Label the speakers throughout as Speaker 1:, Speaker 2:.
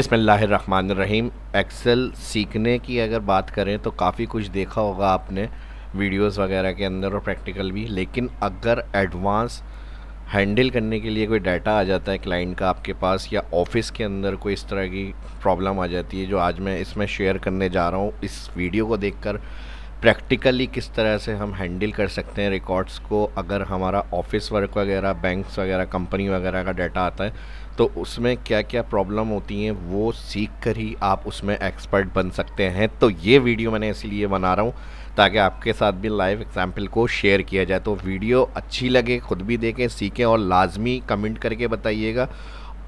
Speaker 1: बिस्मिल्लाहिर्रहमानिर्रहीम। एक्सेल सीखने की अगर बात करें तो काफ़ी कुछ देखा होगा आपने वीडियोस वगैरह के अंदर और प्रैक्टिकल भी, लेकिन अगर एडवांस हैंडल करने के लिए कोई डाटा आ जाता है क्लाइंट का आपके पास, या ऑफिस के अंदर कोई इस तरह की प्रॉब्लम आ जाती है जो आज मैं इसमें शेयर करने जा रहा हूँ। इस वीडियो को देखकर प्रैक्टिकली किस तरह से हम हैंडल कर सकते हैं रिकॉर्ड्स को, अगर हमारा ऑफिस वर्क वगैरह, बैंक्स वगैरह, कंपनी वगैरह का डाटा आता है तो उसमें क्या क्या प्रॉब्लम होती हैं वो सीख कर ही आप उसमें एक्सपर्ट बन सकते हैं। तो ये वीडियो मैंने इसलिए बना रहा हूँ ताकि आपके साथ भी लाइव एग्जाम्पल को शेयर किया जाए। तो वीडियो अच्छी लगे खुद भी देखें, सीखें और लाजमी कमेंट करके बताइएगा,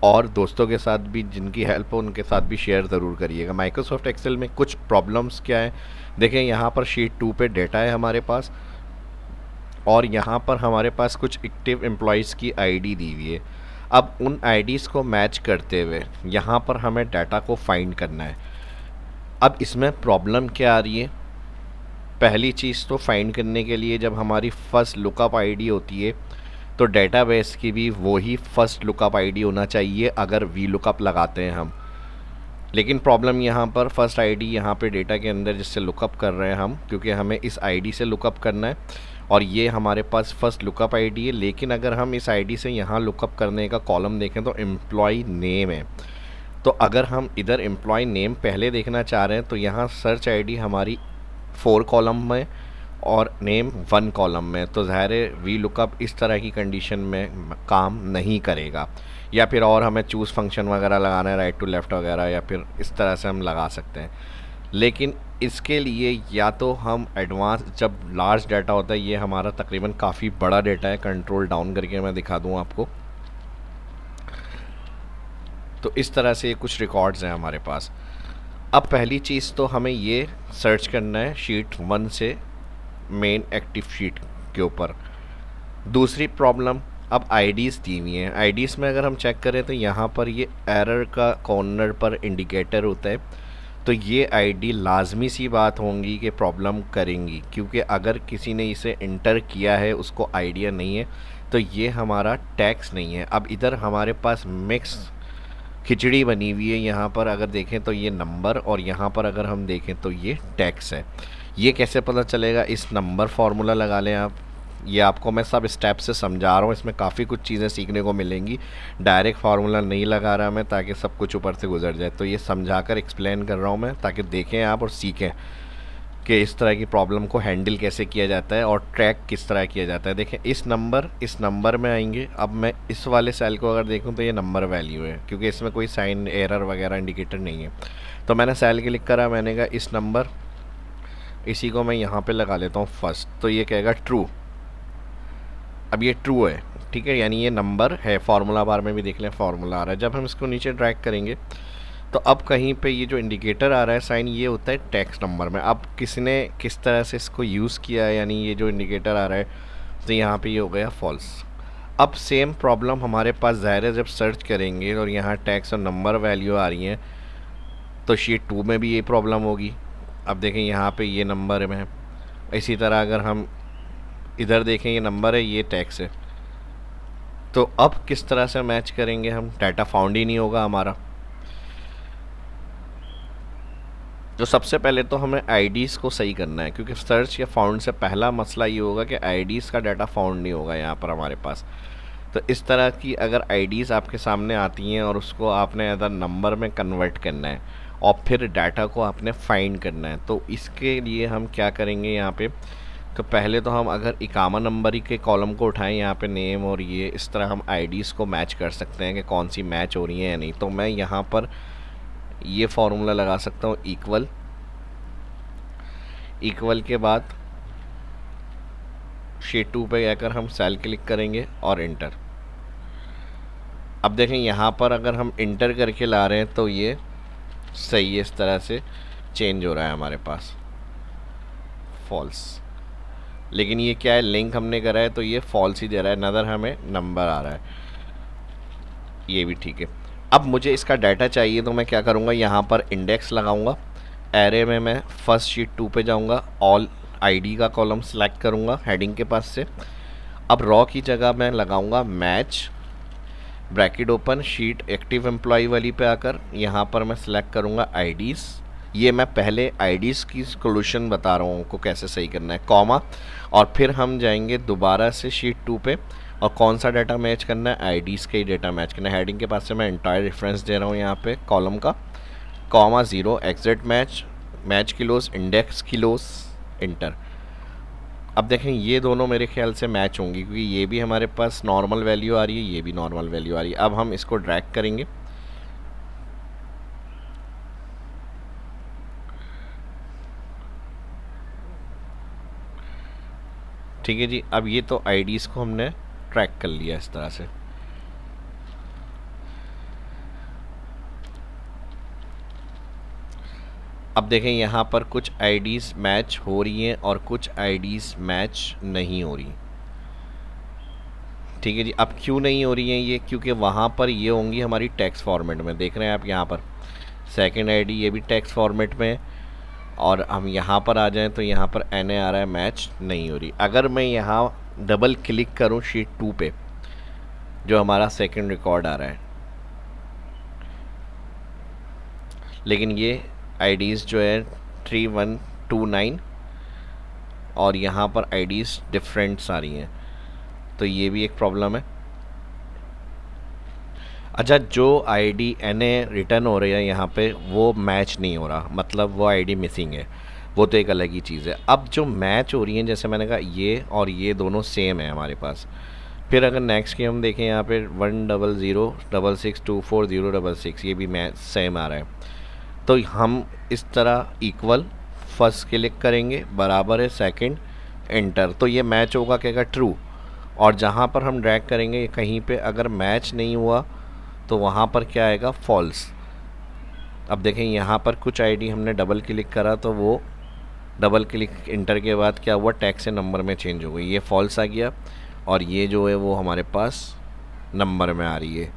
Speaker 1: और दोस्तों के साथ भी जिनकी हेल्प हो उनके साथ भी शेयर ज़रूर करिएगा। माइक्रोसॉफ्ट एक्सेल में कुछ प्रॉब्लम्स क्या है, देखें यहाँ पर शीट 2 पे डेटा है हमारे पास, और यहाँ पर हमारे पास कुछ एक्टिव एम्प्लॉयज़ की आईडी दी हुई है। अब उन आईडीज़ को मैच करते हुए यहाँ पर हमें डाटा को फाइंड करना है। अब इसमें प्रॉब्लम क्या आ रही है, पहली चीज़ तो फाइंड करने के लिए जब हमारी फर्स्ट लुकअप आईडी होती है तो डेटाबेस की भी वही फर्स्ट लुकअप आईडी होना चाहिए अगर वी लुकअप लगाते हैं हम। लेकिन प्रॉब्लम यहाँ पर फर्स्ट आईडी यहाँ पे डेटा के अंदर जिससे लुकअप कर रहे हैं हम, क्योंकि हमें इस आईडी से लुकअप करना है और ये हमारे पास फर्स्ट लुकअप आईडी है। लेकिन अगर हम इस आईडी से यहाँ लुकअप करने का कॉलम देखें तो एम्प्लॉय नेम है। तो अगर हम इधर एम्प्लॉय नेम पहले देखना चाह रहे हैं तो यहाँ सर्च आईडी हमारी 4 कॉलम में और नेम 1 कॉलम में, तो ज़ाहिर है वी लुकअप इस तरह की कंडीशन में काम नहीं करेगा। या फिर और हमें चूज़ फंक्शन वगैरह लगाना है, राइट टू लेफ़्ट वगैरह, या फिर इस तरह से हम लगा सकते हैं। लेकिन इसके लिए या तो हम एडवांस, जब लार्ज डाटा होता है, ये हमारा तकरीबन काफ़ी बड़ा डाटा है, कंट्रोल डाउन करके मैं दिखा दूँ आपको। तो इस तरह से कुछ रिकॉर्ड्स हैं हमारे पास। अब पहली चीज़ तो हमें ये सर्च करना है शीट 1 से मेन एक्टिव शीट के ऊपर। दूसरी प्रॉब्लम, अब आईडीज़ दी हुई हैं। आईडीज़ में अगर हम चेक करें तो यहाँ पर ये एरर का कॉर्नर पर इंडिकेटर होता है, तो ये आईडी लाजमी सी बात होंगी कि प्रॉब्लम करेंगी, क्योंकि अगर किसी ने इसे इंटर किया है उसको आइडिया नहीं है तो ये हमारा टैक्स नहीं है। अब इधर हमारे पास मिक्स खिचड़ी बनी हुई है, यहाँ पर अगर देखें तो ये नंबर, और यहाँ पर अगर हम देखें तो ये टैक्स है। ये कैसे पता चलेगा, इस नंबर फार्मूला लगा लें आप। ये आपको मैं सब स्टेप से समझा रहा हूँ, इसमें काफ़ी कुछ चीज़ें सीखने को मिलेंगी। डायरेक्ट फार्मूला नहीं लगा रहा मैं ताकि सब कुछ ऊपर से गुजर जाए, तो ये समझाकर एक्सप्लेन कर रहा हूँ मैं ताकि देखें आप और सीखें कि इस तरह की प्रॉब्लम को हैंडल कैसे किया जाता है और ट्रैक किस तरह किया जाता है। देखें इस नंबर में आएंगे। अब मैं इस वाले सेल को अगर देखूं तो ये नंबर वैल्यू है, क्योंकि इसमें कोई साइन एरर वगैरह इंडिकेटर नहीं है। तो मैंने सेल क्लिक करा, मैंने कहा इस नंबर, इसी को मैं यहाँ पे लगा लेता हूँ फर्स्ट, तो ये कहेगा ट्रू। अब ये ट्रू है, ठीक है, यानी ये नंबर है। फार्मूला बार में भी देख लें फार्मूला आ रहा है। जब हम इसको नीचे ड्रैग करेंगे तो अब कहीं पे ये जो इंडिकेटर आ रहा है साइन, ये होता है टैक्स नंबर में। अब किसने किस तरह से इसको यूज़ किया है, यानी ये जो इंडिकेटर आ रहा है, तो यहाँ पे ये हो गया फॉल्स। अब सेम प्रॉब्लम हमारे पास ज़ाहिर है जब सर्च करेंगे और यहाँ टैक्स और नंबर वैल्यू आ रही हैं तो शीट 2 में भी ये प्रॉब्लम होगी। अब देखें यहाँ पे ये नंबर में, इसी तरह अगर हम इधर देखें ये नंबर है, ये टैक्स है। तो अब किस तरह से मैच करेंगे हम, डाटा फाउंड ही नहीं होगा हमारा। तो सबसे पहले तो हमें आईडीज़ को सही करना है, क्योंकि सर्च या फाउंड से पहला मसला ये होगा कि आईडीज़ का डाटा फाउंड नहीं होगा यहाँ पर हमारे पास। तो इस तरह की अगर आईडीज़ आपके सामने आती हैं और उसको आपने अदर नंबर में कन्वर्ट करना है और फिर डाटा को आपने फाइंड करना है, तो इसके लिए हम क्या करेंगे यहाँ पे, तो पहले तो हम अगर इकामा नंबर के कॉलम को उठाएं, यहाँ पे नेम और ये, इस तरह हम आईडीज़ को मैच कर सकते हैं कि कौन सी मैच हो रही है या नहीं। तो मैं यहाँ पर ये फार्मूला लगा सकता हूँ इक्वल, इक्वल के बाद शीट 2 पे जाकर हम सेल क्लिक करेंगे और इंटर। अब देखें यहाँ पर अगर हम इंटर करके ला रहे हैं तो ये सही है, इस तरह से चेंज हो रहा है हमारे पास, फॉल्स। लेकिन ये क्या है, लिंक हमने करा है तो ये फॉल्स ही दे रहा है, नज़र हमें नंबर आ रहा है, ये भी ठीक है। अब मुझे इसका डाटा चाहिए तो मैं क्या करूँगा, यहाँ पर इंडेक्स लगाऊंगा। एरे में मैं फर्स्ट शीट 2 पे जाऊँगा, ऑल आईडी का कॉलम सेलेक्ट करूँगा हेडिंग के पास से। अब रॉ की जगह मैं लगाऊँगा match, bracket open, sheet active employ वाली पे आकर यहाँ पर मैं सिलेक्ट करूँगा आईडीज़। ये मैं पहले आईडीज़ की सोल्यूशन बता रहा हूँ को कैसे सही करना है, कॉमा, और फिर हम जाएंगे दोबारा से शीट 2 पे, और कौन सा डाटा मैच करना है, आईडीज़ का ही डाटा मैच करना है। हेडिंग के पास से मैं एंटायर रेफरेंस दे रहा हूँ यहाँ पे कॉलम का, comma 0, exact match, match किलोस, index किलोस, inter. अब देखें ये दोनों मेरे ख्याल से मैच होंगी क्योंकि ये भी हमारे पास नॉर्मल वैल्यू आ रही है, ये भी नॉर्मल वैल्यू आ रही है। अब हम इसको ड्रैग करेंगे, ठीक है जी। अब ये तो आईडीज़ को हमने ट्रैक कर लिया इस तरह से। अब देखें यहाँ पर कुछ आईडीज़ मैच हो रही हैं और कुछ आईडीज़ मैच नहीं हो रही, ठीक है जी। अब क्यों नहीं हो रही हैं ये, क्योंकि वहाँ पर ये होंगी हमारी टेक्स्ट फॉर्मेट में, देख रहे हैं आप यहाँ पर सेकंड आईडी ये भी टेक्स्ट फॉर्मेट में है, और हम यहाँ पर आ जाएं तो यहाँ पर एन ए आ रहा है, मैच नहीं हो रही। अगर मैं यहाँ डबल क्लिक करूँ शीट 2 पे जो हमारा सेकंड रिकॉर्ड आ रहा है, लेकिन ये आईडीज़ जो है 3129 और यहाँ पर आईडीज़ डिफरेंट्स आ रही हैं, तो ये भी एक प्रॉब्लम है। अच्छा, जो आईडी एन ए रिटर्न हो रही है यहाँ पे वो मैच नहीं हो रहा, मतलब वो आईडी मिसिंग है, वो तो एक अलग ही चीज़ है। अब जो मैच हो रही हैं, जैसे मैंने कहा ये और ये दोनों सेम है हमारे पास। फिर अगर नेक्स्ट की हम देखें यहाँ पे 100662406, ये भी मैच सेम आ रहा है, तो हम इस तरह इक्वल फर्स्ट क्लिक करेंगे, बराबर है सेकंड, एंटर, तो ये मैच होगा क्या, ट्रू। और जहाँ पर हम ड्रैग करेंगे कहीं पे अगर मैच नहीं हुआ तो वहाँ पर क्या आएगा, फॉल्स। अब देखें यहाँ पर कुछ आईडी हमने डबल क्लिक करा तो वो डबल क्लिक इंटर के बाद क्या हुआ, टैक्स से नंबर में चेंज हो गई, ये फॉल्स आ गया, और ये जो है वो हमारे पास नंबर में आ रही है,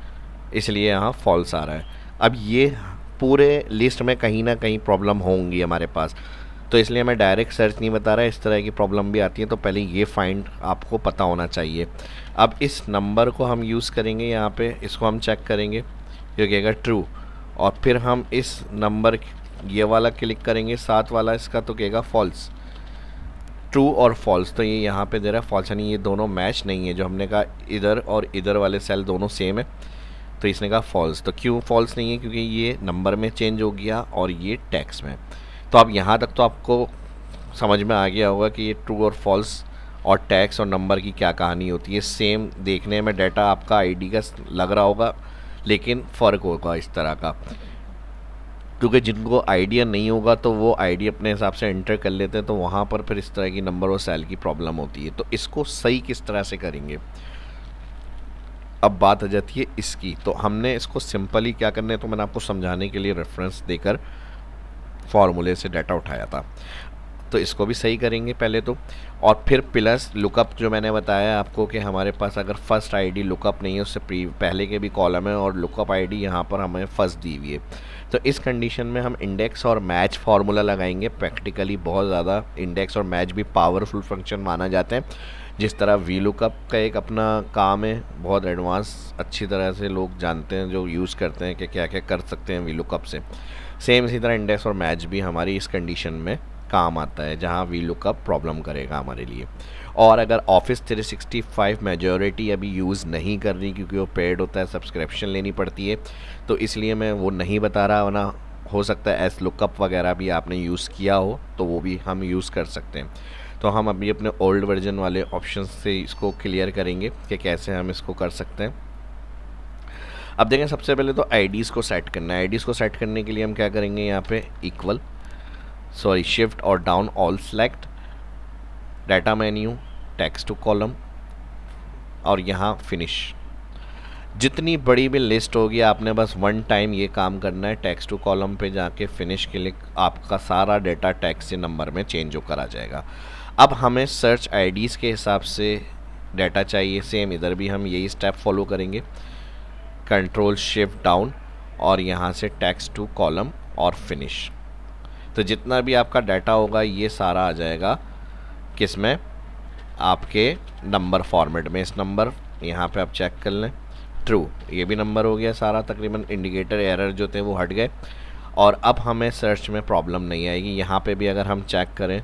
Speaker 1: इसलिए यहाँ फॉल्स आ रहा है। अब ये पूरे लिस्ट में कहीं ना कहीं प्रॉब्लम होंगी हमारे पास, तो इसलिए मैं डायरेक्ट सर्च नहीं बता रहा, इस तरह की प्रॉब्लम भी आती है, तो पहले ये फाइंड आपको पता होना चाहिए। अब इस नंबर को हम यूज़ करेंगे यहाँ पे, इसको हम चेक करेंगे, ये कहेगा ट्रू, और फिर हम इस नंबर ये वाला क्लिक करेंगे 7 वाला इसका, तो कहेगा फॉल्स, ट्रू और फॉल्स, तो ये यहाँ पे दे रहा है फॉल्स, यानी ये दोनों मैच नहीं है। जो हमने कहा इधर और इधर वाले सेल दोनों सेम है, तो इसने कहा फॉल्स। तो क्यों फॉल्स नहीं है, क्योंकि ये नंबर में चेंज हो गया और ये टैक्स में। तो अब यहाँ तक तो आपको समझ में आ गया होगा कि ये ट्रू और फॉल्स और टैक्स और नंबर की क्या कहानी होती है। सेम देखने में डाटा आपका आईडी का लग रहा होगा, लेकिन फ़र्क होगा इस तरह का, क्योंकि जिनको आइडिया नहीं होगा तो वो आईडी अपने हिसाब से एंटर कर लेते हैं, तो वहाँ पर फिर इस तरह की नंबर और सेल की प्रॉब्लम होती है। तो इसको सही किस तरह से करेंगे, अब बात आ जाती है इसकी। तो हमने इसको सिंपली क्या करना है, तो मैंने आपको समझाने के लिए रेफरेंस देकर फॉर्मूले से डाटा उठाया था, तो इसको भी सही करेंगे पहले तो, और फिर प्लस लुकअप जो मैंने बताया आपको कि हमारे पास अगर फर्स्ट आईडी लुकअप नहीं है, उससे पहले के भी कॉलम है और लुकअप आईडी यहाँ पर हमें फर्स्ट दी हुई है, तो इस कंडीशन में हम इंडेक्स और मैच फार्मूला लगाएंगे। प्रैक्टिकली बहुत ज़्यादा इंडेक्स और मैच भी पावरफुल फंक्शन माना जाते हैं। जिस तरह वी लुकअप का एक अपना काम है, बहुत एडवांस अच्छी तरह से लोग जानते हैं जो यूज़ करते हैं कि क्या क्या कर सकते हैं वी लुकअप से, सेम इसी तरह इंडेक्स और मैच भी हमारी इस कंडीशन में काम आता है जहाँ वी लुकअप प्रॉब्लम करेगा हमारे लिए। और अगर ऑफिस 365 मेजॉरिटी अभी यूज़ नहीं कर रही क्योंकि वो पेड होता है, सब्सक्रिप्शन लेनी पड़ती है, तो इसलिए मैं वो नहीं बता रहा, वरना हो सकता है एस लुकअप वगैरह भी आपने यूज़ किया हो तो वो भी हम यूज़ कर सकते हैं। तो हम अभी अपने ओल्ड वर्जन वाले ऑप्शन से इसको क्लियर करेंगे कि कैसे हम इसको कर सकते हैं। अब देखें, सबसे पहले तो आईडीज़ को सेट करना है। आईडीज़ को सेट करने के लिए हम क्या करेंगे, यहाँ पे इक्वल शिफ्ट और down all select, data menu, text to column, और यहाँ फिनिश। जितनी बड़ी भी लिस्ट होगी आपने बस वन टाइम ये काम करना है, टेक्स्ट टू कॉलम पे जाके फिनिश क्लिक, आपका सारा डाटा टेक्स्ट से नंबर में चेंज होकर आ जाएगा। अब हमें सर्च आईडीज़ के हिसाब से डाटा चाहिए, सेम इधर भी हम यही स्टेप फॉलो करेंगे, कंट्रोल शिफ्ट डाउन और यहाँ से टेक्स्ट टू कॉलम और फिनिश। तो जितना भी आपका डाटा होगा ये सारा आ जाएगा किस में, आपके नंबर फॉर्मेट में। इस नंबर यहाँ पे आप चेक कर लें, ट्रू, ये भी नंबर हो गया सारा, तकरीबन इंडिकेटर एरर जो थे वो हट गए। और अब हमें सर्च में प्रॉब्लम नहीं आएगी। यहाँ पे भी अगर हम चेक करें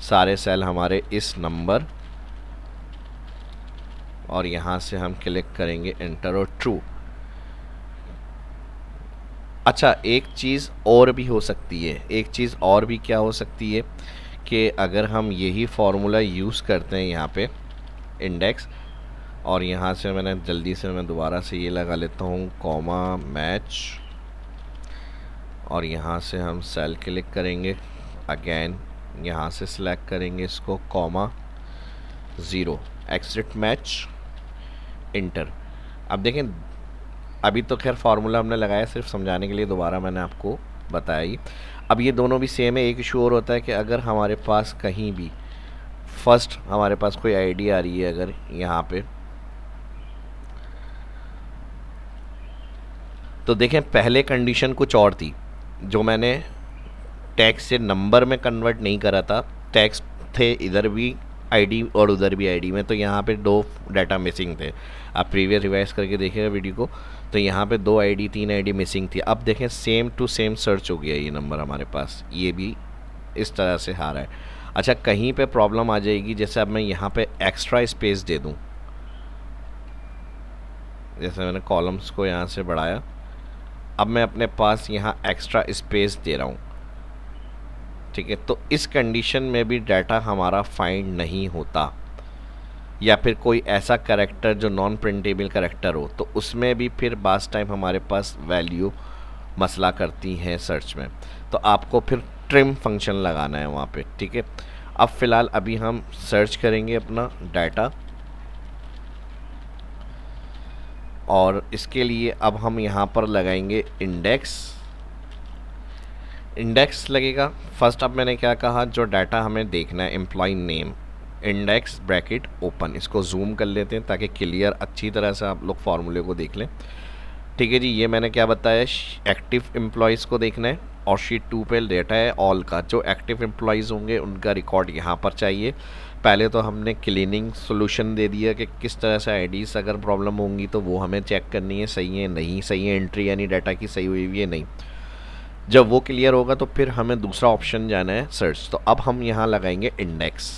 Speaker 1: सारे सेल हमारे इस नंबर, और यहाँ से हम क्लिक करेंगे एंटर और ट्रू। अच्छा, एक चीज़ और भी हो सकती है, एक चीज़ और भी क्या हो सकती है कि अगर हम यही फार्मूला यूज़ करते हैं यहाँ पे इंडेक्स, और यहाँ से मैंने जल्दी से मैं दोबारा से ये लगा लेता हूँ कॉमा मैच, और यहाँ से हम सेल क्लिक करेंगे, अगेन यहाँ से सिलेक्ट करेंगे इसको कॉमा 0 एक्सिट मैच इंटर। अब देखें, अभी तो खैर फार्मूला हमने लगाया सिर्फ समझाने के लिए, दोबारा मैंने आपको बताया ही। अब ये दोनों भी सेम है। एक इशू और होता है कि अगर हमारे पास कहीं भी फर्स्ट हमारे पास कोई आईडी आ रही है, अगर यहाँ पे तो देखें पहले कंडीशन कुछ और थी, जो मैंने टैक्स से नंबर में कन्वर्ट नहीं करा था। टैक्स थे इधर भी आईडी और उधर भी आईडी में, तो यहाँ पे 2 डाटा मिसिंग थे। आप प्रीवियस रिवाइज करके देखिएगा वीडियो को, तो यहाँ पे 2 आईडी 3 आईडी मिसिंग थी। अब देखें सेम टू सेम सर्च हो गया ये नंबर हमारे पास, ये भी इस तरह से आ रहा है। अच्छा, कहीं पे प्रॉब्लम आ जाएगी, जैसे अब मैं यहाँ पे एक्स्ट्रा स्पेस दे दूँ, जैसे मैंने कॉलम्स को यहाँ से बढ़ाया, अब मैं अपने पास यहाँ एक्स्ट्रा स्पेस दे रहा हूँ, ठीक है, तो इस कंडीशन में भी डाटा हमारा फाइंड नहीं होता। या फिर कोई ऐसा कैरेक्टर जो नॉन प्रिंटेबल कैरेक्टर हो, तो उसमें भी फिर बास टाइम हमारे पास वैल्यू मसला करती हैं सर्च में, तो आपको फिर ट्रिम फंक्शन लगाना है वहाँ पे, ठीक है। अब फ़िलहाल अभी हम सर्च करेंगे अपना डाटा, और इसके लिए अब हम यहाँ पर लगाएंगे इंडेक्स। इंडेक्स लगेगा फर्स्ट। अब मैंने क्या कहा, जो डाटा हमें देखना है employ name, index bracket open, इसको जूम कर लेते हैं ताकि क्लियर अच्छी तरह से आप लोग फार्मूले को देख लें, ठीक है जी। ये मैंने क्या बताया, एक्टिव एम्प्लॉयज़ को देखना है, और शीट 2 पे डेटा है ऑल का, जो एक्टिव एम्प्लॉयज़ होंगे उनका रिकॉर्ड यहाँ पर चाहिए। पहले तो हमने क्लीनिंग सोल्यूशन दे दिया कि किस तरह से आईडीज़ अगर प्रॉब्लम होंगी तो वो हमें चेक करनी है, सही है नहीं सही है, एंट्री यानी डाटा की सही हुई है नहीं। जब वो क्लियर होगा तो फिर हमें दूसरा ऑप्शन जाना है सर्च। तो अब हम यहाँ लगाएंगे इंडेक्स।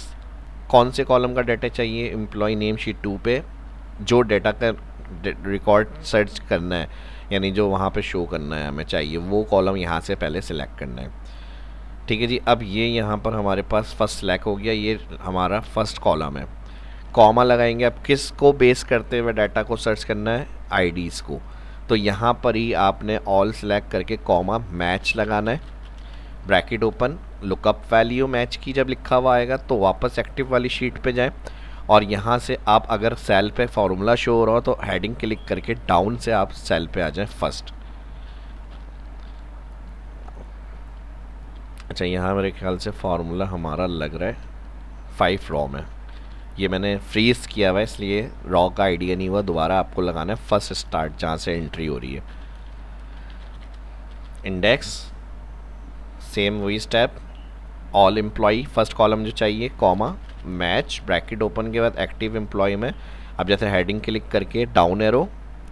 Speaker 1: कौन से कॉलम का डाटा चाहिए, एम्प्लॉय नेम शीट 2 पे जो डाटा का रिकॉर्ड सर्च करना है, यानी जो वहाँ पे शो करना है हमें चाहिए, वो कॉलम यहाँ से पहले सिलेक्ट करना है, ठीक है जी। अब ये यहाँ पर हमारे पास फर्स्ट सिलेक्ट हो गया, ये हमारा फर्स्ट कॉलम है। कॉमा लगाएंगे, अब किस को बेस करते हुए डाटा को सर्च करना है, आईडीज़ को, तो यहाँ पर ही आपने ऑल सेलेक्ट करके कॉमा मैच लगाना है, bracket open, lookup value match की जब लिखा हुआ आएगा तो वापस एक्टिव वाली शीट पे जाएं, और यहाँ से आप अगर सेल पे फार्मूला शो हो रहा हो तो हेडिंग क्लिक करके डाउन से आप सेल पे आ जाएं फर्स्ट। अच्छा, यहाँ मेरे ख्याल से फार्मूला हमारा लग रहा है 5 रॉ में, ये मैंने फ्रीज किया हुआ है इसलिए रॉ का आइडिया नहीं हुआ। दोबारा आपको लगाना है फर्स्ट स्टार्ट जहाँ से एंट्री हो रही है। इंडेक्स सेम वही step, all employ first column जो चाहिए, कॉमा मैच ब्रैकेट ओपन के बाद एक्टिव एम्प्लॉय में अब जैसे हेडिंग क्लिक करके डाउन एरो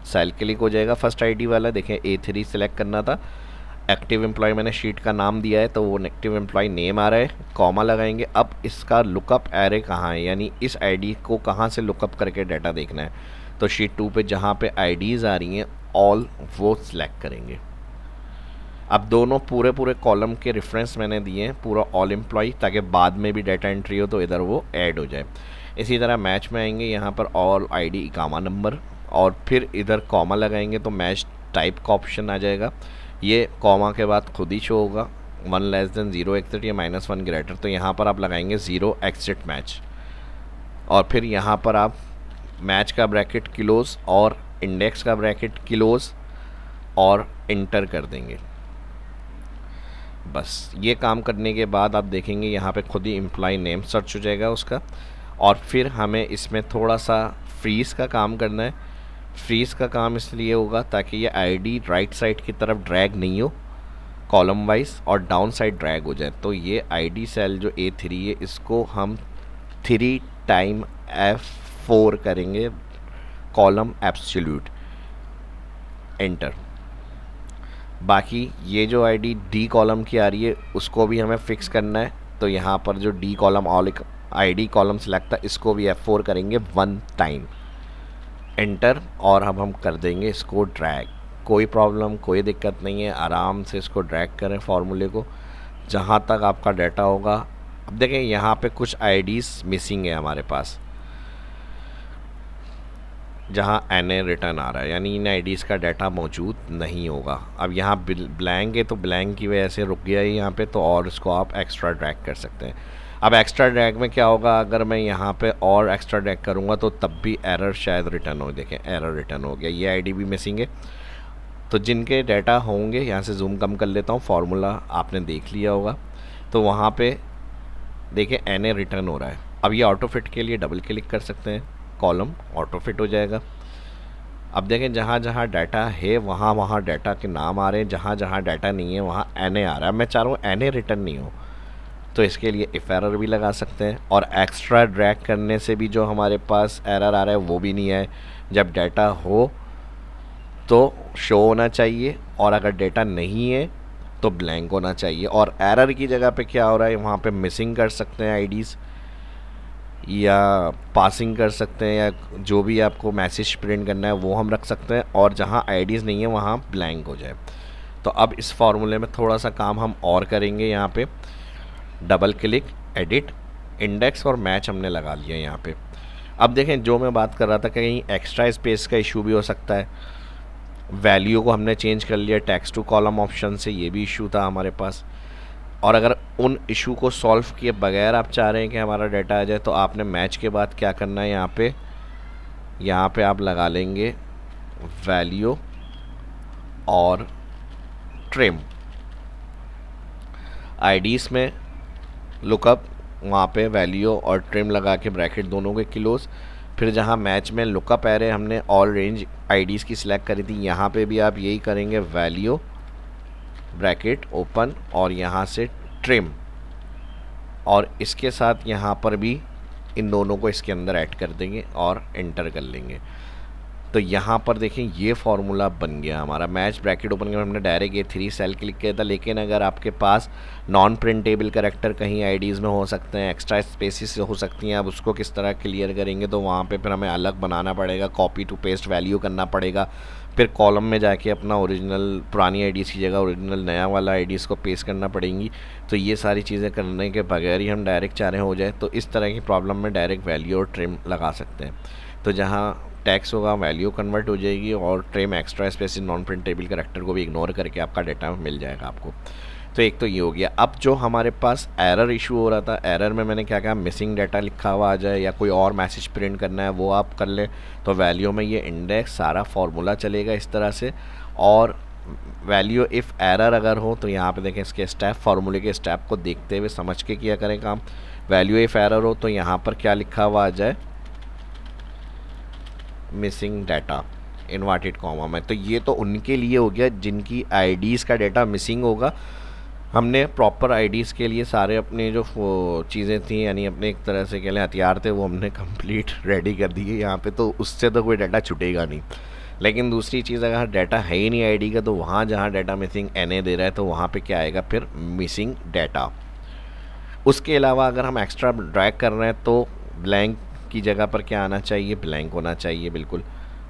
Speaker 1: सेल क्लिक हो जाएगा फर्स्ट आईडी वाला, देखें A3 सेलेक्ट करना था। एक्टिव एम्प्लॉय मैंने शीट का नाम दिया है तो वो एक्टिव एम्प्लॉय नेम आ रहा है, कॉमा लगाएंगे। अब इसका लुकअप एरे कहाँ है, यानी इस आईडी को कहाँ से लुकअप करके डाटा देखना है, तो शीट 2 पे जहाँ पे आईडीज़ आ रही हैं ऑल वो सिलेक्ट करेंगे। अब दोनों पूरे कॉलम के रेफरेंस मैंने दिए हैं, पूरा ऑल एम्प्लॉय, ताकि बाद में भी डाटा एंट्री हो तो इधर वो ऐड हो जाए। इसी तरह मैच में आएंगे, यहाँ पर ऑल आईडी इकामा नंबर, और फिर इधर कॉमा लगाएंगे तो मैच टाइप का ऑप्शन आ जाएगा। ये कॉमा के बाद खुद ही शो होगा 1 लेस देन 0 एक्सिट या -1 ग्रेटर, तो यहाँ पर आप लगाएंगे 0 एक्सिट मैच, और फिर यहाँ पर आप मैच का ब्रैकेट क्लोज और इंडेक्स का ब्रैकेट क्लोज और इंटर कर देंगे। बस ये काम करने के बाद आप देखेंगे यहाँ पे खुद ही एम्प्लॉय नेम सर्च हो जाएगा उसका, और फिर हमें इसमें थोड़ा सा फ्रीज़ का काम करना है। फ्रीज़ का काम इसलिए होगा ताकि ये आईडी राइट साइड की तरफ ड्रैग नहीं हो कॉलम वाइज और डाउन साइड ड्रैग हो जाए। तो ये आईडी सेल जो A3 है इसको हम 3 टाइम F4 करेंगे कॉलम एब्सोल्यूट, एंटर। बाकी ये जो आईडी डी कॉलम की आ रही है उसको भी हमें फिक्स करना है, तो यहाँ पर जो D column all ID column select था इसको भी F4 करेंगे 1 टाइम, एंटर। और अब हम कर देंगे इसको ड्रैग। कोई प्रॉब्लम कोई दिक्कत नहीं है, आराम से इसको ड्रैग करें फार्मूले को जहाँ तक आपका डाटा होगा। अब देखें यहाँ पे कुछ आईडीज़ मिसिंग है हमारे पास, जहाँ NA रिटर्न आ रहा है, यानी इन आईडीज़ का डाटा मौजूद नहीं होगा। अब यहाँ ब्लैंक है तो ब्लैंक की वजह से रुक गया है यहाँ पे, तो और इसको आप एक्स्ट्रा ड्रैग कर सकते हैं। अब एक्स्ट्रा ड्रैग में क्या होगा, अगर मैं यहाँ पे और एक्स्ट्रा ड्रैग करूँगा तो तब भी एरर शायद रिटर्न हो। देखें एरर रिटर्न हो गया, ये आईडी भी मिसिंग है। तो जिनके डाटा होंगे, यहाँ से जूम कम कर लेता हूँ, फार्मूला आपने देख लिया होगा, तो वहाँ पे देखिए NA रिटर्न हो रहा है। अब ये ऑटो फिट के लिए डबल क्लिक कर सकते हैं, कॉलम ऑटो फिट हो जाएगा। अब देखें जहाँ जहाँ डाटा है वहाँ वहाँ डाटा के नाम आ रहे हैं, जहाँ जहाँ डाटा नहीं है वहाँ NA आ रहा है। मैं चाह रहा हूँ NA रिटर्न नहीं हो, तो इसके लिए इफ एरर भी लगा सकते हैं। और एक्स्ट्रा ड्रैग करने से भी जो हमारे पास एरर आ रहा है वो भी नहीं है। जब डाटा हो तो शो होना चाहिए, और अगर डेटा नहीं है तो ब्लैंक होना चाहिए। और एरर की जगह पे क्या हो रहा है, वहाँ पे मिसिंग कर सकते हैं आईडीज़, या पासिंग कर सकते हैं, या जो भी आपको मैसेज प्रिंट करना है वो हम रख सकते हैं, और जहाँ आईडीज़ नहीं है वहाँ ब्लैंक हो जाए। तो अब इस फार्मूले में थोड़ा सा काम हम और करेंगे। यहाँ पे डबल क्लिक, एडिट, इंडेक्स और मैच हमने लगा लिया यहाँ पे। अब देखें जो मैं बात कर रहा था, कहीं एक्स्ट्रा स्पेस का इशू भी हो सकता है। वैल्यू को हमने चेंज कर लिया टेक्स्ट टू कॉलम ऑप्शन से, ये भी इशू था हमारे पास। और अगर उन इशू को सॉल्व किए बगैर आप चाह रहे हैं कि हमारा डाटा आ जाए, तो आपने मैच के बाद क्या करना है, यहाँ पे आप लगा लेंगे वैल्यू और ट्रिम। आईडीज़ में लुकअप, वहाँ पे वैल्यू और ट्रिम लगा के ब्रैकेट दोनों के क्लोज। फिर जहाँ मैच में लुकअप एरे हमने ऑल रेंज आईडीज़ की सिलेक्ट करी थी, यहाँ पे भी आप यही करेंगे, वैल्यू ब्रैकेट ओपन और यहाँ से ट्रिम, और इसके साथ यहाँ पर भी इन दोनों को इसके अंदर ऐड कर देंगे और एंटर कर लेंगे। तो यहाँ पर देखें ये फार्मूला बन गया हमारा। मैच ब्रैकेट ओपन कर हमने डायरेक्ट A3 सेल क्लिक किया था, लेकिन अगर आपके पास नॉन प्रिंटेबल कैरेक्टर कहीं आईडीज़ में हो सकते हैं, एक्स्ट्रा स्पेसिस हो सकती हैं, अब उसको किस तरह क्लियर करेंगे, तो वहाँ पे फिर हमें अलग बनाना पड़ेगा, कॉपी टू पेस्ट वैल्यू करना पड़ेगा। फिर कॉलम में जाके अपना ओरिजिनल पुरानी आईडीज़ की जगह ओरिजिनल नया वाला आईडीज़ को पेस्ट करना पड़ेंगी। तो ये सारी चीज़ें करने के बगैर ही हम डायरेक्ट चाह रहे हो जाए, तो इस तरह की प्रॉब्लम में डायरेक्ट वैल्यू और ट्रिम लगा सकते हैं। तो जहाँ टैक्स होगा वैल्यू कन्वर्ट हो जाएगी, और trim extra spaces non printable character को भी इग्नोर करके आपका डाटा मिल जाएगा आपको। तो एक तो ये हो गया। अब जो हमारे पास एरर इशू हो रहा था, एरर में मैंने क्या कहा, मिसिंग डाटा लिखा हुआ आ जाए या कोई और मैसेज प्रिंट करना है वो आप कर लें, तो वैल्यू में ये इंडेक्स सारा फार्मूला चलेगा इस तरह से। और वैल्यू इफ़ एरर अगर हो तो यहाँ पे देखें इसके स्टेप, फार्मूले के स्टेप को देखते हुए समझ के किया करें काम। वैल्यू इफ़ एरर हो तो यहाँ पर क्या लिखा हुआ आ जाए, मिसिंग डाटा इन्वर्टेड कॉमा में। तो ये तो उनके लिए हो गया जिनकी आईडीज़ का डाटा मिसिंग होगा। हमने प्रॉपर आईडीज़ के लिए सारे अपने जो चीज़ें थी, यानी अपने एक तरह से कह लें हथियार थे, वो हमने कंप्लीट रेडी कर दिए यहाँ पे, तो उससे तो कोई डाटा छूटेगा नहीं। लेकिन दूसरी चीज़, अगर डाटा है ही नहीं आईडी का, तो वहाँ जहाँ डाटा मिसिंग NA दे रहा है, तो वहाँ पे क्या आएगा, फिर मिसिंग डाटा। उसके अलावा अगर हम एक्स्ट्रा ड्रैग कर रहे हैं तो ब्लैंक की जगह पर क्या आना चाहिए, ब्लैंक होना चाहिए बिल्कुल।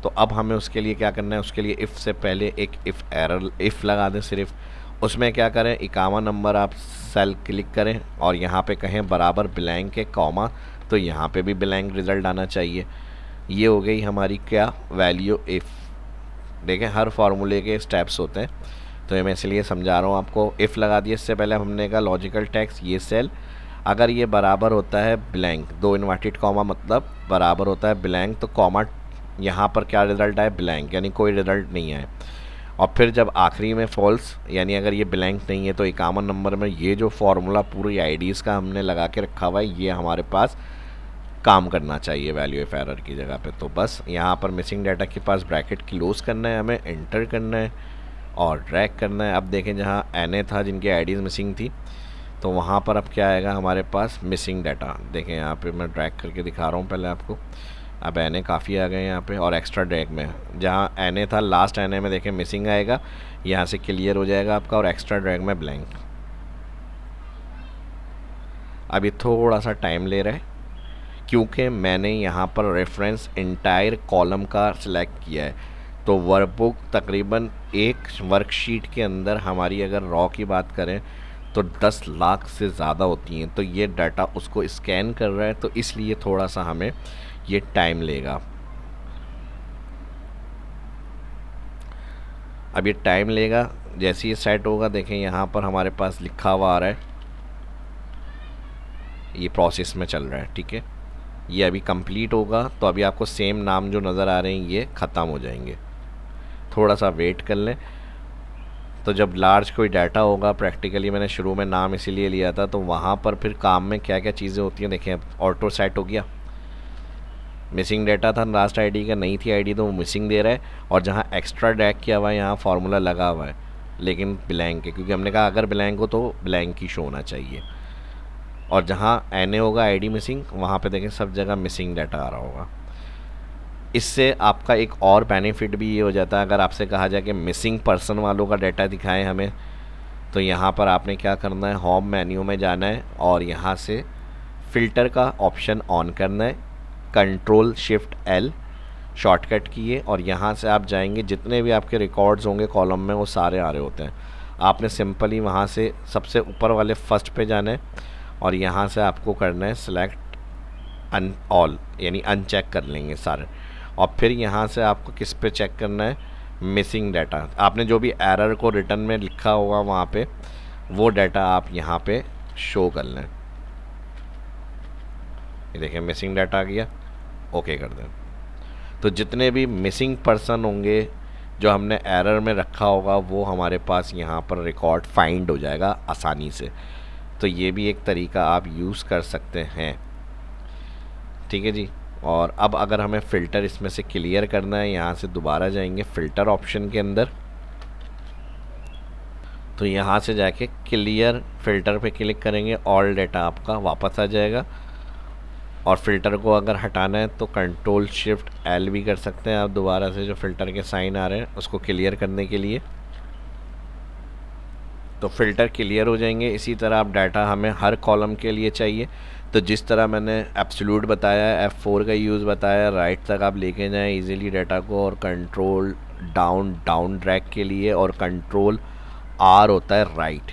Speaker 1: तो अब हमें उसके लिए क्या करना है, उसके लिए इफ़ से पहले एक इफ़ लगा दें सिर्फ। उसमें क्या करें, 51 नंबर आप सेल क्लिक करें और यहाँ पे कहें बराबर ब्लैंक के कॉमा, तो यहाँ पे भी ब्लैंक रिज़ल्ट आना चाहिए। ये हो गई हमारी क्या, वैल्यू इफ़। देखें हर फार्मूले के स्टेप्स होते हैं, तो ये मैं इसलिए समझा रहा हूँ आपको। इफ़ लगा दिए, इससे पहले हमने कहा लॉजिकल टेक्स्ट, ये सेल अगर ये बराबर होता है ब्लैंक, दो इन्वर्टेड कॉमा मतलब बराबर होता है ब्लैंक, तो कॉमा यहाँ पर क्या रिज़ल्ट आए, ब्लैंक, यानी कोई रिज़ल्ट नहीं आए। और फिर जब आखिरी में फॉल्स, यानी अगर ये ब्लैंक नहीं है, तो 51 नंबर में ये जो फार्मूला पूरी आईडीज़ का हमने लगा के रखा हुआ है, ये हमारे पास काम करना चाहिए वैल्यू इफ एरर की जगह पे। तो बस यहाँ पर मिसिंग डाटा के पास ब्रैकेट क्लोज करना है, हमें एंटर करना है और ड्रैग करना है। अब देखें जहाँ NA था, जिनकी आईडीज़ मिसिंग थी, तो वहाँ पर अब क्या आएगा हमारे पास, मिसिंग डाटा। देखें यहाँ पे मैं ड्रैग करके दिखा रहा हूँ पहले आपको। अब एन ए काफ़ी आ गए यहाँ पे, और एक्स्ट्रा ड्रैग में जहाँ एन ए था लास्ट एन ए में देखें मिसिंग आएगा, यहाँ से क्लियर हो जाएगा आपका, और एक्स्ट्रा ड्रैग में ब्लैंक। अभी थोड़ा सा टाइम ले रहा है क्योंकि मैंने यहाँ पर रेफरेंस इंटायर कॉलम का सिलेक्ट किया है। तो वर्कबुक तकरीबन एक वर्कशीट के अंदर हमारी अगर रॉ की बात करें तो 10 लाख से ज़्यादा होती हैं। तो ये डाटा उसको स्कैन कर रहा है, तो इसलिए थोड़ा सा हमें ये टाइम लेगा। अब ये टाइम लेगा, जैसे ही सेट होगा देखें यहाँ पर हमारे पास लिखा हुआ आ रहा है, ये प्रोसेस में चल रहा है। ठीक है, ये अभी कंप्लीट होगा तो अभी आपको सेम नाम जो नज़र आ रहे हैं ये ख़त्म हो जाएंगे। थोड़ा सा वेट कर लें। तो जब लार्ज कोई डाटा होगा, प्रैक्टिकली मैंने शुरू में नाम इसीलिए लिया था, तो वहाँ पर फिर काम में क्या क्या चीज़ें होती हैं देखें। अब ऑटो सेट हो गया, मिसिंग डाटा था लास्ट आईडी का, नहीं थी आईडी तो वो मिसिंग दे रहा है, और जहाँ एक्स्ट्रा ड्रैग किया हुआ है यहाँ फार्मूला लगा हुआ है लेकिन ब्लैंक है, क्योंकि हमने कहा अगर ब्लैंक हो तो ब्लैंक ही शो होना चाहिए। और जहाँ एन ए होगा आईडी मिसिंग, वहाँ पे देखें सब जगह मिसिंग डाटा आ रहा होगा। इससे आपका एक और बेनिफिट भी ये हो जाता है, अगर आपसे कहा जाए कि मिसिंग पर्सन वालों का डाटा दिखाएं हमें, तो यहाँ पर आपने क्या करना है, होम मेन्यू में जाना है और यहाँ से फ़िल्टर का ऑप्शन ऑन करना है, कंट्रोल शिफ्ट एल शॉर्टकट किए, और यहाँ से आप जाएंगे जितने भी आपके रिकॉर्ड्स होंगे कॉलम में वो सारे आ रहे होते हैं। आपने सिंपली वहाँ से सबसे ऊपर वाले फर्स्ट पे जाना है और यहाँ से आपको करना है सिलेक्ट अन ऑल, यानी अनचेक कर लेंगे सारे। और फिर यहाँ से आपको किस पे चेक करना है, मिसिंग डाटा। आपने जो भी एरर को रिटर्न में लिखा होगा वहाँ पे वो डाटा आप यहाँ पे शो कर लें। ये देखिए मिसिंग डाटा आ गया, ओके कर दें। तो जितने भी मिसिंग पर्सन होंगे जो हमने एरर में रखा होगा वो हमारे पास यहाँ पर रिकॉर्ड फाइंड हो जाएगा आसानी से। तो ये भी एक तरीका आप यूज़ कर सकते हैं। ठीक है जी। और अब अगर हमें फ़िल्टर इसमें से क्लियर करना है, यहाँ से दोबारा जाएंगे फ़िल्टर ऑप्शन के अंदर, तो यहाँ से जाके क्लियर फ़िल्टर पे क्लिक करेंगे, ऑल डाटा आपका वापस आ जाएगा। और फ़िल्टर को अगर हटाना है तो कंट्रोल शिफ्ट एल भी कर सकते हैं आप, दोबारा से जो फ़िल्टर के साइन आ रहे हैं उसको क्लियर करने के लिए। तो फ़िल्टर क्लियर हो जाएंगे। इसी तरह आप डाटा हमें हर कॉलम के लिए चाहिए, तो जिस तरह मैंने एब्सोल्यूट बताया, F4 का यूज़ बताया, राइट तक आप लेके जाएं इजीली डाटा को, और कंट्रोल डाउन ड्रैग के लिए, और कंट्रोल R होता है राइट।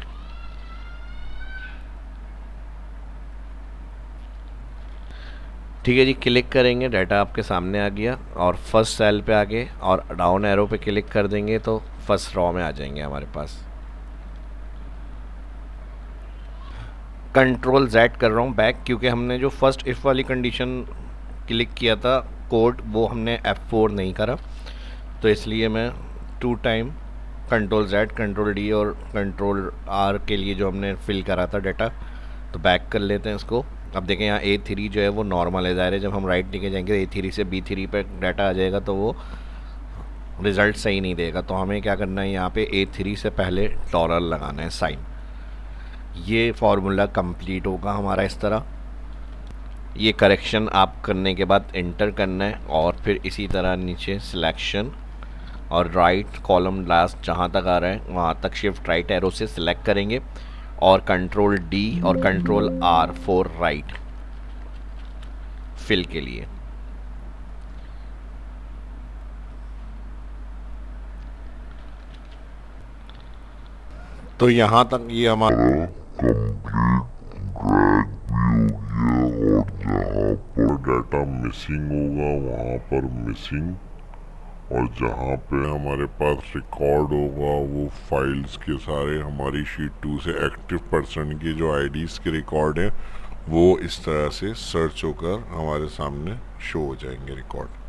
Speaker 1: ठीक है जी, क्लिक करेंगे डाटा आपके सामने आ गया, और फर्स्ट सेल पे आके और डाउन एरो पे क्लिक कर देंगे तो फर्स्ट रॉ में आ जाएंगे हमारे पास। कंट्रोल Z कर रहा हूँ बैक, क्योंकि हमने जो फर्स्ट इफ़ वाली कंडीशन क्लिक किया था कोड वो हमने F4 नहीं करा, तो इसलिए मैं 2 time control Z control D और कंट्रोल R के लिए जो हमने फिल करा था डाटा, तो बैक कर लेते हैं इसको। अब देखें यहाँ A3 जो है वो नॉर्मल है, ज़ाहिर है जब हम राइट लेके जाएंगे A3 से B3 पे डाटा आ जाएगा तो वो रिज़ल्ट सही नहीं देगा। तो हमें क्या करना है, यहाँ पे A3 से पहले डॉलर लगाना है साइन। ये फार्मूला कंप्लीट होगा हमारा इस तरह। ये करेक्शन आप करने के बाद एंटर करना है, और फिर इसी तरह नीचे सिलेक्शन और राइट कॉलम लास्ट जहाँ तक आ रहा है वहाँ तक शिफ्ट राइट एरो से सिलेक्ट करेंगे, और कंट्रोल D और control R for right fill के लिए।
Speaker 2: तो यहाँ तक ये हमारा और डाटा मिसिंग होगा वहाँ पर मिसिंग, और जहाँ पे हमारे पास रिकॉर्ड होगा वो फाइल्स के सारे हमारी शीट 2 से एक्टिव पर्सन की जो आईडीज़ के रिकॉर्ड हैं वो इस तरह से सर्च होकर हमारे सामने शो हो जाएंगे रिकॉर्ड।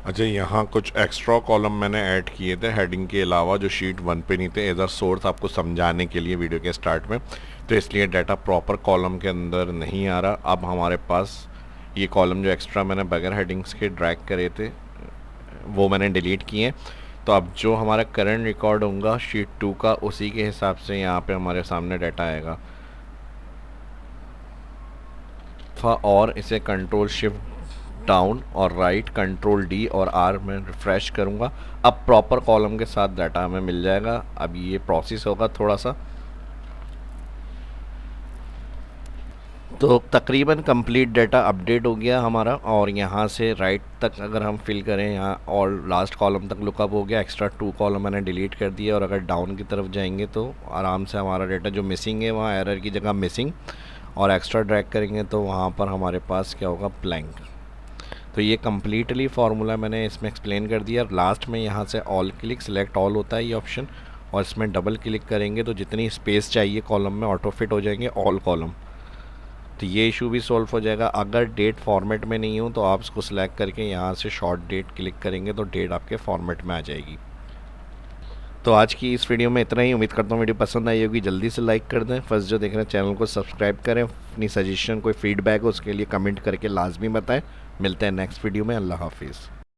Speaker 2: अच्छा, यहाँ कुछ एक्स्ट्रा कॉलम मैंने ऐड किए थे हेडिंग के अलावा जो शीट 1 पे नहीं थे, एज अ सोर्स आपको समझाने के लिए वीडियो के स्टार्ट में, तो इसलिए डाटा प्रॉपर कॉलम के अंदर नहीं आ रहा। अब हमारे पास ये कॉलम जो एक्स्ट्रा मैंने बगैर हेडिंग्स के ड्रैग करे थे वो मैंने डिलीट किए। तो अब जो हमारा करंट रिकॉर्ड होगा शीट 2 का, उसी के हिसाब से यहाँ पे हमारे सामने डाटा आएगा। और इसे कंट्रोल शिफ्ट
Speaker 1: डाउन और राइट, कंट्रोल डी और आर में रिफ़्रेश करूँगा। अब प्रॉपर कॉलम के साथ डाटा हमें मिल जाएगा। अब ये प्रोसेस होगा थोड़ा सा, तो तकरीबन कंप्लीट डाटा अपडेट हो गया हमारा। और यहाँ से राइट तक अगर हम फिल करें, यहाँ और लास्ट कॉलम तक लुकअप हो गया। एक्स्ट्रा 2 कॉलम मैंने डिलीट कर दिया। और अगर डाउन की तरफ जाएंगे तो आराम से हमारा डाटा जो मिसिंग है वहाँ एरर की जगह मिसिंग, और एक्स्ट्रा ड्रैग करेंगे तो वहाँ पर हमारे पास क्या होगा, ब्लैंक। तो ये कम्प्लीटली फार्मूला मैंने इसमें एक्सप्लेन कर दिया। लास्ट में यहाँ से ऑल क्लिक, सिलेक्ट ऑल होता है ये ऑप्शन, और इसमें डबल क्लिक करेंगे तो जितनी स्पेस चाहिए कॉलम में ऑटो फिट हो जाएंगे ऑल कॉलम। तो ये इशू भी सॉल्व हो जाएगा। अगर डेट फॉर्मेट में नहीं हो तो आप इसको सिलेक्ट करके यहाँ से शॉर्ट डेट क्लिक करेंगे तो डेट आपके फॉर्मेट में आ जाएगी। तो आज की इस वीडियो में इतना ही। उम्मीद करता हूँ वीडियो पसंद आई होगी। जल्दी से लाइक कर दें। फर्स्ट जो देख रहे हैं चैनल को सब्सक्राइब करें। अपनी सजेशन कोई फीडबैक हो उसके लिए कमेंट करके लाजमी बताएं। मिलते हैं नेक्स्ट वीडियो में। अल्लाह हाफिज़।